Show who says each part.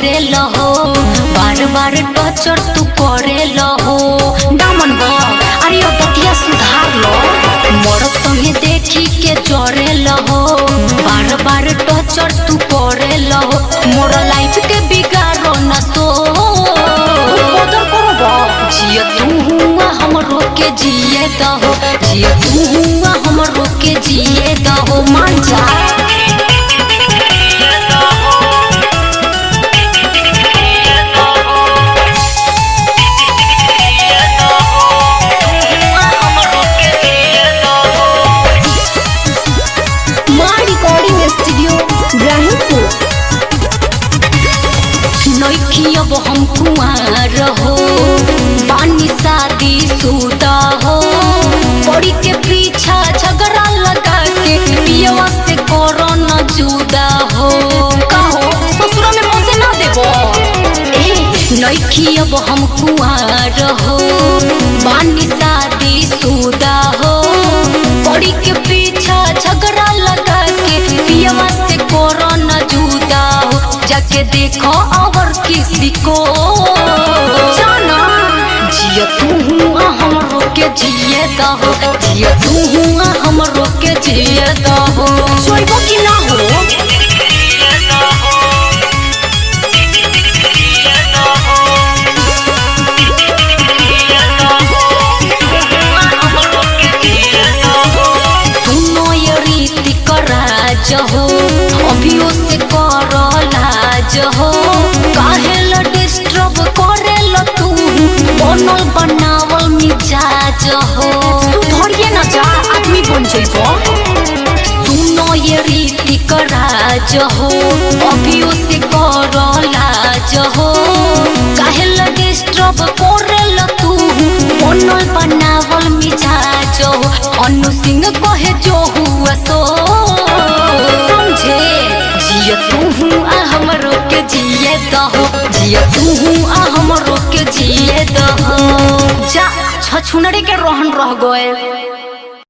Speaker 1: जोरे लहो बार बार टॉर्चर तू करे लहो दामन बा अरे बतिया सुधार लो मरद संगे देखी के जोरे लहो बार बार टॉर्चर तू करे लहो मोर लाइफ के बिगाड़ो न तो बदल करो बा जिया तू हुआ हमरो के जिए दहो जिया तू हुआ हमरो के जिए दहो मान जा अब हम कुआर हो पानी शादी सुदा हो पड़ी के पीछा झगड़ा लगा के पियवा से करो न जुदा हो कहो ससुरा में मौसे ना देबो नइखी अब हम कुआर हो पानी शादी सुदा हो पड़ी के पीछा झगड़ा लगा के पियवा से करो न जुदा हो जाके देखो और किसी को जाना जिया तू हुआ हमरो के जिए दहो जिया तू हुआ हमरो के जिए दहो सोइबो कि ना हो सुनो ये रीति कराज हो अभियो से करो लाज हो बनल बनावल मिजाज हो सुधरिए न जा आदमी बन जइबो सुनो ये रीति कराज हो अभियो से करो लाज हो काहे लगे स्ट्रब कोरेल तू बनल बनावल मिजाज हो अनु सिंह कहे जो हुआ सो समझे जिया तू हुआ हमरो के जिए दहो जिया तू हुआ हमरो के जिए दहो जा छछुनरी के रोहन रह गए।